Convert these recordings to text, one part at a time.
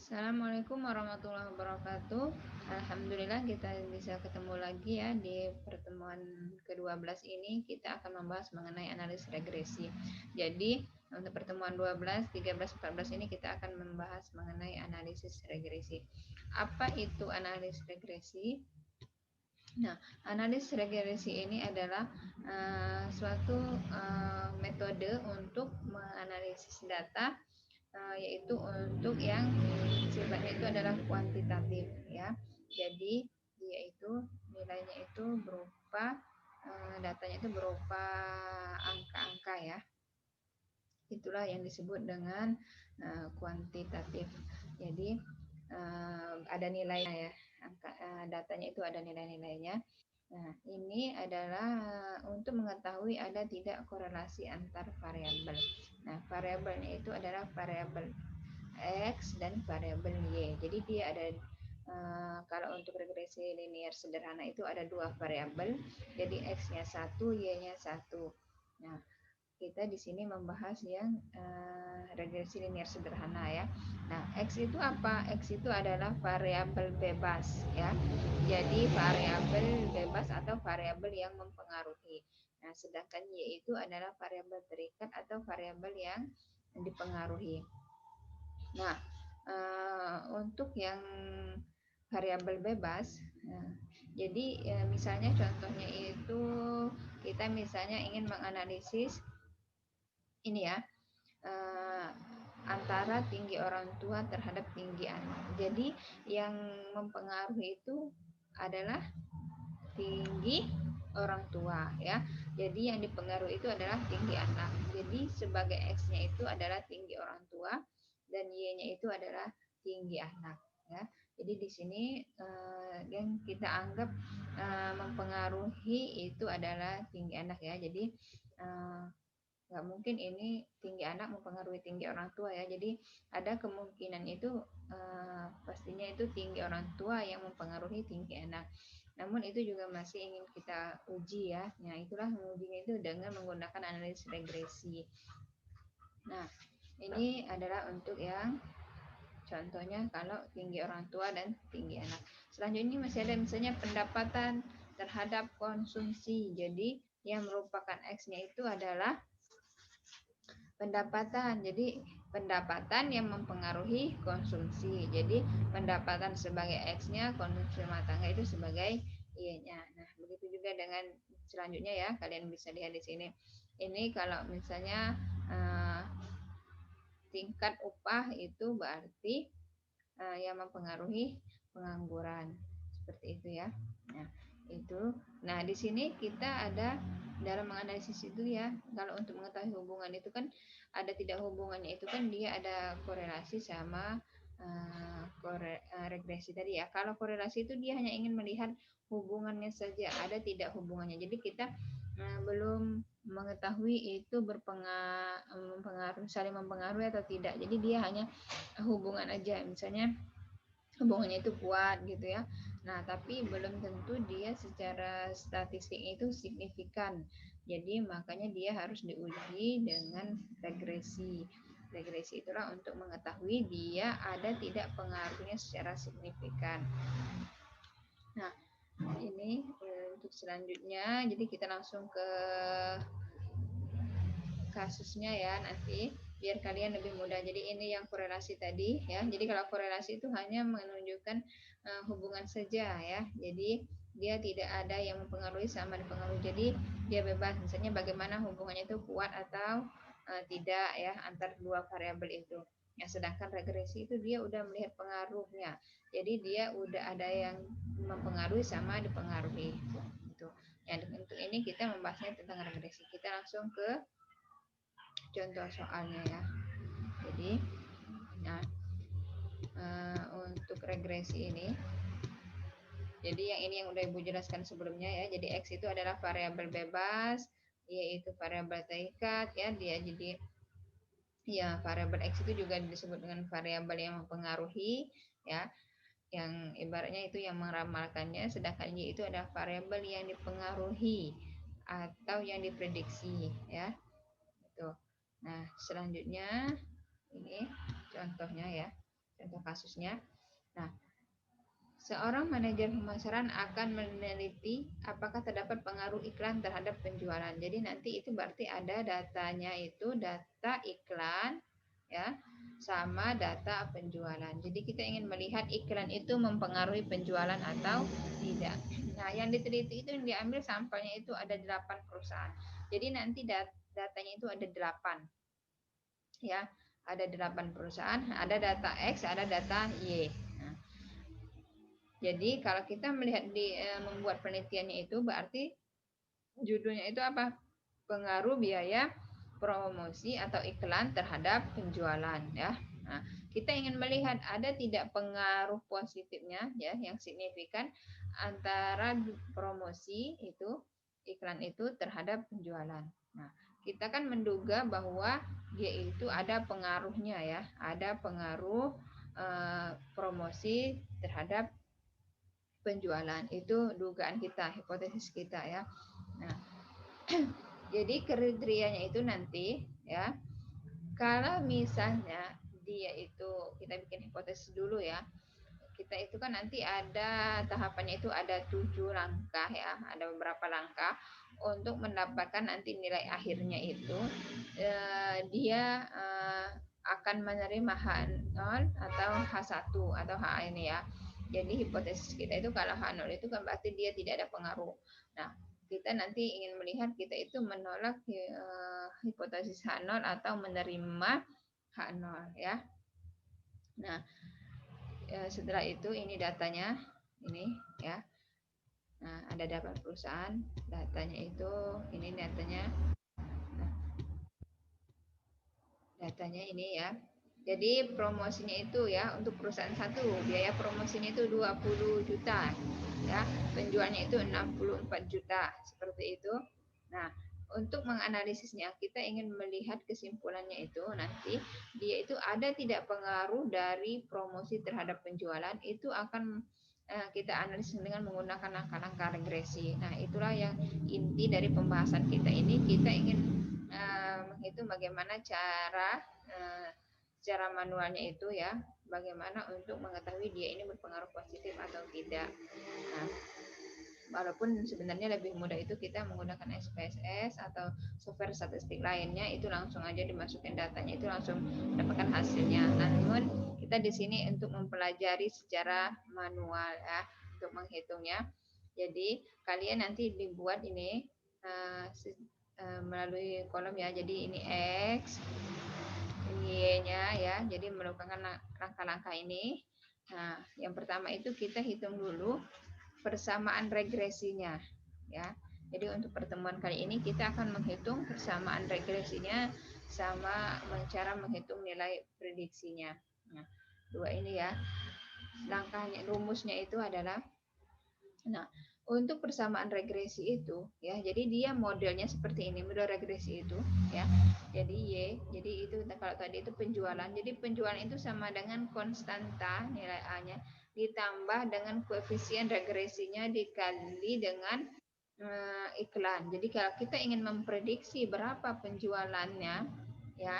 Assalamualaikum warahmatullahi wabarakatuh. Alhamdulillah kita bisa ketemu lagi ya di pertemuan ke-12 ini. Kita akan membahas mengenai analisis regresi. Jadi untuk pertemuan 12, 13, 14 ini kita akan membahas mengenai analisis regresi. Apa itu analisis regresi? Nah, analisis regresi ini adalah suatu metode untuk menganalisis data, yaitu untuk yang sifatnya itu adalah kuantitatif ya. Jadi dia itu nilainya itu berupa datanya itu berupa angka-angka ya. Itulah yang disebut dengan kuantitatif. Jadi ada nilainya ya. Datanya itu ada nilai-nilainya. Nah, ini adalah untuk mengetahui ada tidak korelasi antar variabel. Nah, variabelnya itu adalah variabel X dan variabel Y. Jadi dia ada kalau untuk regresi linier sederhana itu ada dua variabel, jadi X-nya 1, Y-nya 1. Nah, kita di sini membahas yang regresi linier sederhana ya. Nah, X itu apa? X itu adalah variabel bebas ya. Jadi variabel bebas atau variabel yang mempengaruhi. Nah, sedangkan Y itu adalah variabel terikat atau variabel yang dipengaruhi. Nah, untuk yang variabel bebas, jadi misalnya contohnya itu kita misalnya ingin menganalisis ini ya, eh, antara tinggi orang tua terhadap tinggi anak. Jadi yang mempengaruhi itu adalah tinggi orang tua ya. Jadi yang dipengaruhi itu adalah tinggi anak. Jadi sebagai X-nya itu adalah tinggi orang tua dan Y-nya itu adalah tinggi anak ya. Jadi di sini yang kita anggap mempengaruhi itu adalah tinggi anak ya. Jadi nggak mungkin ini tinggi anak mempengaruhi tinggi orang tua ya. Jadi ada kemungkinan itu pastinya itu tinggi orang tua yang mempengaruhi tinggi anak. Namun itu juga masih ingin kita uji ya. Nah, itulah mengujinya itu dengan menggunakan analisis regresi. Nah, ini adalah untuk yang contohnya kalau tinggi orang tua dan tinggi anak. Selanjutnya masih ada misalnya pendapatan terhadap konsumsi. Jadi yang merupakan X-nya itu adalah pendapatan. Jadi pendapatan yang mempengaruhi konsumsi. Jadi pendapatan sebagai X-nya, konsumsi rumah tangga itu sebagai Y-nya. Nah, begitu juga dengan selanjutnya ya, kalian bisa lihat di sini. Ini kalau misalnya tingkat upah itu berarti yang mempengaruhi pengangguran. Seperti itu ya. Nah, itu. Nah, di sini kita ada dalam menganalisis itu ya, kalau untuk mengetahui hubungan itu kan ada tidak hubungannya itu kan dia ada korelasi sama regresi tadi ya. Kalau korelasi itu dia hanya ingin melihat hubungannya saja, ada tidak hubungannya. Jadi kita belum mengetahui itu mempengaruhi, saling mempengaruhi atau tidak. Jadi dia hanya hubungan aja, misalnya hubungannya itu kuat gitu ya. Nah, tapi belum tentu dia secara statistik itu signifikan. Jadi makanya dia harus diuji dengan regresi. Regresi itulah untuk mengetahui dia ada tidak pengaruhnya secara signifikan. Nah, ini untuk selanjutnya. Jadi kita langsung ke kasusnya ya nanti biar kalian lebih mudah. Jadi ini yang korelasi tadi ya. Jadi kalau korelasi itu hanya menunjukkan hubungan saja ya. Jadi dia tidak ada yang mempengaruhi sama dipengaruhi. Jadi dia bebas misalnya bagaimana hubungannya itu kuat atau tidak ya antar dua variabel itu. Ya, sedangkan regresi itu dia udah melihat pengaruhnya. Jadi dia udah ada yang mempengaruhi sama dipengaruhi. Itu. Ya, untuk ini kita membahasnya tentang regresi. Kita langsung ke contoh soalnya ya. Jadi, nah untuk regresi ini, jadi yang ini yang udah Ibu jelaskan sebelumnya ya. Jadi X itu adalah variabel bebas, yaitu variabel terikat ya. Dia jadi ya variabel X itu juga disebut dengan variabel yang mempengaruhi ya. Yang ibaratnya itu yang meramalkannya, sedangkan Y itu adalah variabel yang dipengaruhi atau yang diprediksi ya. Itu. Nah, selanjutnya ini contohnya ya. contoh kasusnya. Nah, seorang manajer pemasaran akan meneliti apakah terdapat pengaruh iklan terhadap penjualan. Jadi nanti itu berarti ada datanya itu data iklan ya sama data penjualan. Jadi kita ingin melihat iklan itu mempengaruhi penjualan atau tidak. Nah, yang diteliti itu yang diambil sampelnya itu ada 8 perusahaan. Jadi nanti datanya itu ada 8 ya. Ada 8 perusahaan, ada data X, ada data Y. Nah, jadi kalau kita melihat membuat penelitiannya itu berarti judulnya itu apa? Pengaruh biaya promosi atau iklan terhadap penjualan ya. Nah, kita ingin melihat ada tidak pengaruh positifnya ya yang signifikan antara promosi itu iklan itu terhadap penjualan. Nah, kita kan menduga bahwa dia itu ada pengaruhnya ya, ada pengaruh promosi terhadap penjualan. Itu dugaan kita, hipotesis kita ya. Nah, jadi kriterianya itu nanti ya, kalau misalnya dia itu kita bikin hipotesis dulu ya. Kita itu kan nanti ada tahapannya itu ada 7 langkah ya, ada beberapa langkah untuk mendapatkan nanti nilai akhirnya itu dia akan menerima H0 atau H1 atau H ini ya. Jadi hipotesis kita itu kalau H0 itu kan berarti dia tidak ada pengaruh. Nah, kita nanti ingin melihat kita itu menolak hipotesis H0 atau menerima H0 ya. Nah, setelah itu ini datanya ini ya. Nah, ada 8 perusahaan, datanya itu ini datanya. Nah, datanya ini ya. Jadi promosinya itu ya untuk perusahaan satu biaya promosinya itu 20 juta ya, penjualnya itu 64 juta seperti itu. Nah, untuk menganalisisnya kita ingin melihat kesimpulannya itu nanti dia itu ada tidak pengaruh dari promosi terhadap penjualan itu akan kita analisis dengan menggunakan langkah-langkah regresi. Nah, itulah yang inti dari pembahasan kita ini. Kita ingin menghitung bagaimana cara manualnya itu ya, bagaimana untuk mengetahui dia ini berpengaruh positif atau tidak. Nah, walaupun sebenarnya lebih mudah itu kita menggunakan SPSS atau software statistik lainnya, itu langsung aja dimasukin datanya itu langsung dapatkan hasilnya. Namun kita di sini untuk mempelajari secara manual ya untuk menghitungnya. Jadi kalian nanti dibuat ini melalui kolom ya. Jadi ini X, ini Y-nya ya. Jadi melakukan langkah-langkah ini. Nah, yang pertama itu kita hitung dulu persamaan regresinya ya. Jadi untuk pertemuan kali ini kita akan menghitung persamaan regresinya sama cara menghitung nilai prediksinya. Nah, dua ini ya. Langkahnya rumusnya itu adalah nah, untuk persamaan regresi itu ya, jadi dia modelnya seperti ini, model regresi itu ya. Jadi Y, jadi itu kalau tadi itu penjualan. Jadi penjualan itu sama dengan konstanta nilai A-nya ditambah dengan koefisien regresinya dikali dengan iklan. Jadi kalau kita ingin memprediksi berapa penjualannya ya,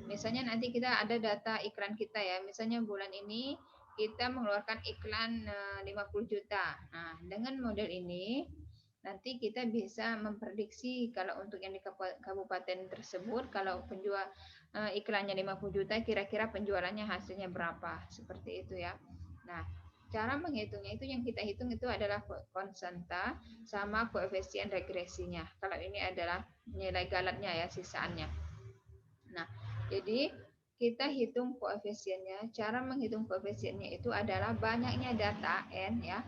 misalnya nanti kita ada data iklan kita ya, misalnya bulan ini kita mengeluarkan iklan 50 juta. Nah, dengan model ini nanti kita bisa memprediksi kalau untuk yang di kabupaten tersebut kalau penjual iklannya 50 juta kira-kira penjualannya hasilnya berapa. Seperti itu ya. Nah, cara menghitungnya itu yang kita hitung itu adalah konstanta sama koefisien regresinya. Kalau ini adalah nilai galatnya ya, sisaannya. Nah, jadi kita hitung koefisiennya. Cara menghitung koefisiennya itu adalah banyaknya data N ya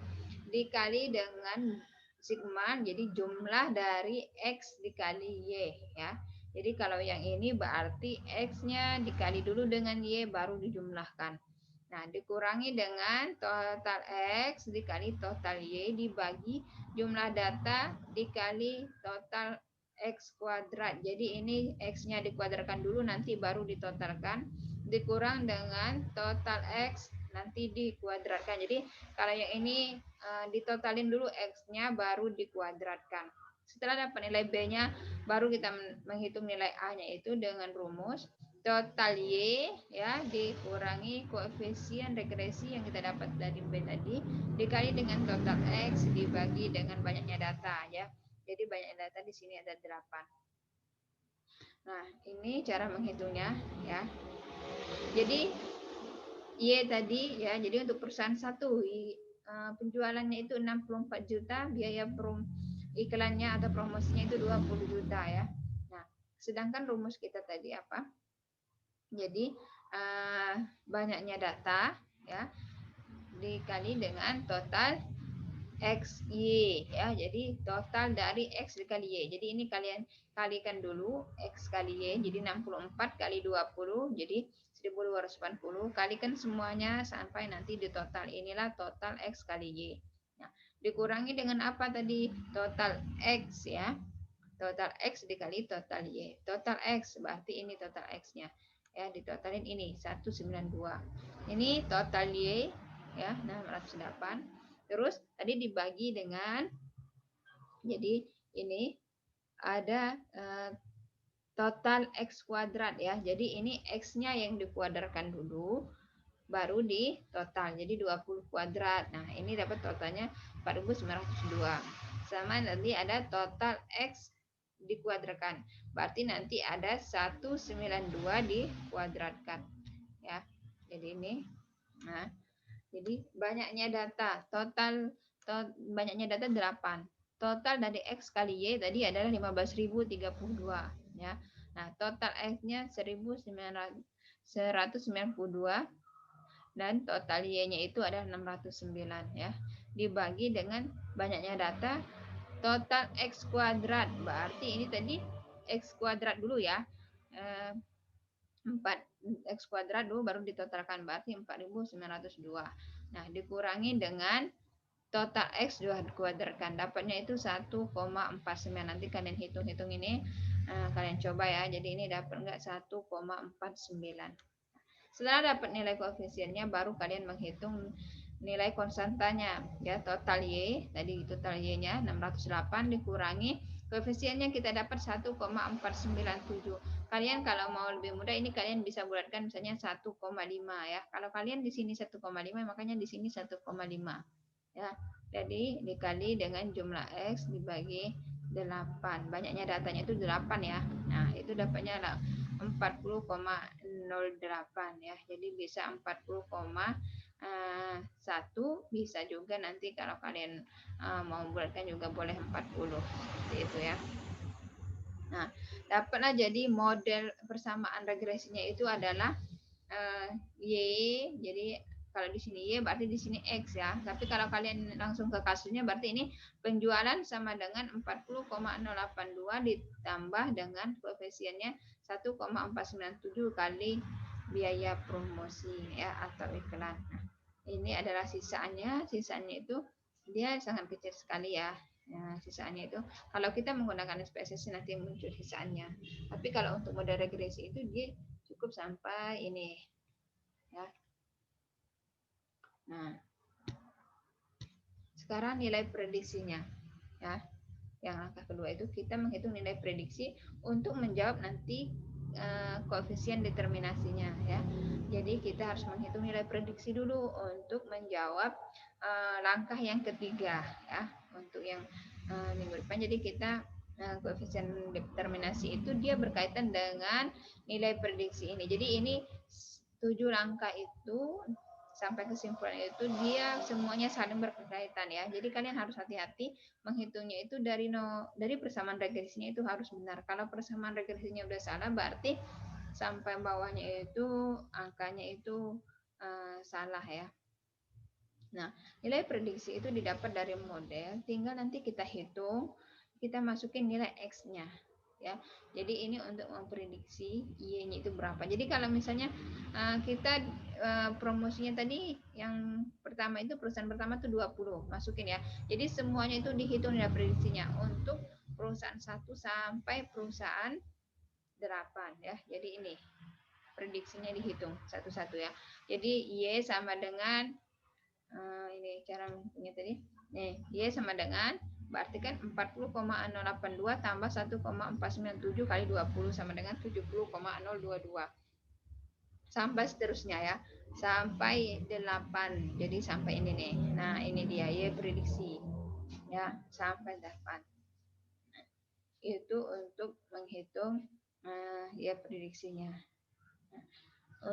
dikali dengan sigma, jadi jumlah dari X dikali Y ya. Jadi kalau yang ini berarti X-nya dikali dulu dengan Y baru dijumlahkan. Nah, dikurangi dengan total X dikali total Y dibagi jumlah data dikali total X kuadrat. Jadi ini X-nya dikuadratkan dulu nanti baru ditotalkan. Dikurang dengan total X nanti dikuadratkan. Jadi kalau yang ini ditotalin dulu X-nya baru dikuadratkan. Setelah dapat nilai B-nya baru kita menghitung nilai A-nya itu dengan rumus total Y ya dikurangi koefisien regresi yang kita dapat dari B tadi dikali dengan total X dibagi dengan banyaknya data ya. Jadi banyak data di sini ada 8. Nah, ini cara menghitungnya ya. Jadi Y tadi ya, jadi untuk perusahaan satu penjualannya itu 64 juta, biaya iklannya atau promosinya itu 20 juta ya. Nah, sedangkan rumus kita tadi apa? Jadi banyaknya data ya dikali dengan total X, Y ya. Jadi total dari X dikali Y. Jadi ini kalian kalikan dulu X kali Y. Jadi 64 kali 20 jadi 1280. Kalikan semuanya sampai nanti di total. Inilah total X kali Y. Nah, dikurangi dengan apa tadi? Total X ya. Total X dikali total Y. Total X berarti ini total X-nya. Ya, ditotalin ini 192. Ini total Y ya 608. Terus tadi dibagi dengan, jadi ini ada total X kuadrat ya. Jadi ini X-nya yang dikuadrakan dulu, baru di total. Jadi 20 kuadrat. Nah, ini dapat totalnya 4902. Sama nanti ada total X dikuadratkan. Berarti nanti ada 192 dikuadratkan. Ya. Jadi ini. Nah, jadi banyaknya data, total banyaknya data 8. Total dari X kali Y tadi adalah 15.032 ya. Nah, total X-nya 192 dan total Y-nya itu adalah 609 ya. Dibagi dengan banyaknya data total X kuadrat. Berarti ini tadi X kuadrat dulu ya. 4X kuadrat dulu baru ditotalkan, berarti 4902. Nah, dikurangi dengan total X dikuadratkan, dapatnya itu 1,49. Nanti kalian hitung-hitung ini, kalian coba ya. Jadi ini dapat enggak 1,49. Setelah dapat nilai koefisiennya, baru kalian menghitung nilai konstantanya ya. Total Y tadi, total Y-nya 608 dikurangi koefisiennya kita dapat 1,497. Kalian kalau mau lebih mudah ini kalian bisa bulatkan misalnya 1,5 ya. Kalau kalian di sini 1,5 makanya di sini 1,5 ya. Jadi dikali dengan jumlah X dibagi 8. Banyaknya datanya itu 8 ya. Nah, itu dapatnya 40,08 ya. Jadi bisa 40,1, bisa juga nanti kalau kalian mau bulatkan juga boleh 40. Seperti itu ya. Nah, dapatlah jadi model persamaan regresinya itu adalah Y. Jadi kalau di sini Y berarti di sini X ya. Tapi kalau kalian langsung ke kasusnya berarti ini penjualan sama dengan 40,082 ditambah dengan koefisiennya 1,497 kali biaya promosi ya atau iklan. Nah, ini adalah sisaannya. Sisaannya itu dia sangat kecil sekali ya. Nah, sisaannya itu kalau kita menggunakan SPSS nanti muncul sisaannya. Tapi kalau untuk model regresi itu dia cukup sampai ini ya. Nah, sekarang nilai prediksinya ya. Yang langkah kedua itu kita menghitung nilai prediksi untuk menjawab nanti koefisien determinasinya ya. Jadi kita harus menghitung nilai prediksi dulu untuk menjawab langkah yang ketiga ya. Untuk yang minggu depan jadi kita koefisien determinasi itu dia berkaitan dengan nilai prediksi ini. Jadi ini 7 langkah itu sampai kesimpulan itu dia semuanya saling berkaitan ya. Jadi kalian harus hati-hati menghitungnya itu dari persamaan regresinya itu harus benar. Kalau persamaan regresinya udah salah berarti sampai bawahnya itu angkanya itu salah ya. Nah, nilai prediksi itu didapat dari model, tinggal nanti kita hitung, kita masukin nilai X-nya ya. Jadi ini untuk memprediksi Y-nya itu berapa. Jadi kalau misalnya kita promosinya tadi yang pertama itu perusahaan pertama itu 20, masukin ya. Jadi semuanya itu dihitung nilai prediksinya untuk perusahaan 1 sampai perusahaan 8 ya. Jadi ini prediksinya dihitung satu-satu ya. Jadi Y sama dengan ini cara menghitungnya tadi. Nih, Y sama dengan berarti kan 40,082 tambah 1,497 kali 20 sama dengan 70,022. sampai seterusnya ya, sampai 8. Jadi sampai ini nih. Nah, ini dia ya prediksi ya, sampai 8. Itu untuk menghitung ya prediksinya. Nah,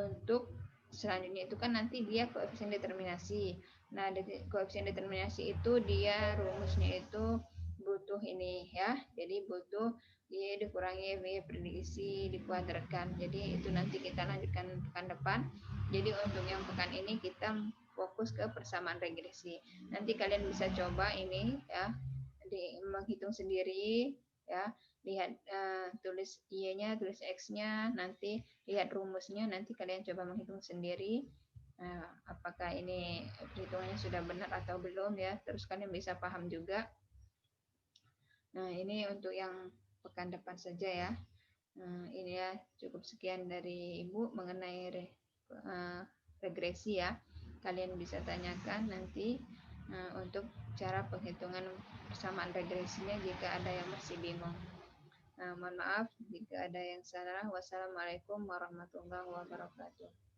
untuk selanjutnya itu kan nanti dia koefisien determinasi. Nah, koefisien determinasi itu dia rumusnya itu butuh ini ya. Jadi butuh Y dikurangi W prediksi dikuadratkan. Jadi itu nanti kita lanjutkan pekan depan. Jadi untuk yang pekan ini kita fokus ke persamaan regresi. Nanti kalian bisa coba ini ya, menghitung sendiri ya, lihat tulis Y-nya, tulis X-nya, nanti lihat rumusnya, nanti kalian coba menghitung sendiri apakah ini perhitungannya sudah benar atau belum ya, terus kalian bisa paham juga. Nah, ini untuk yang pekan depan saja ya. Ini ya, cukup sekian dari Ibu mengenai regresi ya. Kalian bisa tanyakan nanti untuk cara penghitungan persamaan regresinya jika ada yang masih bingung. Mohon maaf jika ada yang salah. Wassalamualaikum warahmatullahi wabarakatuh.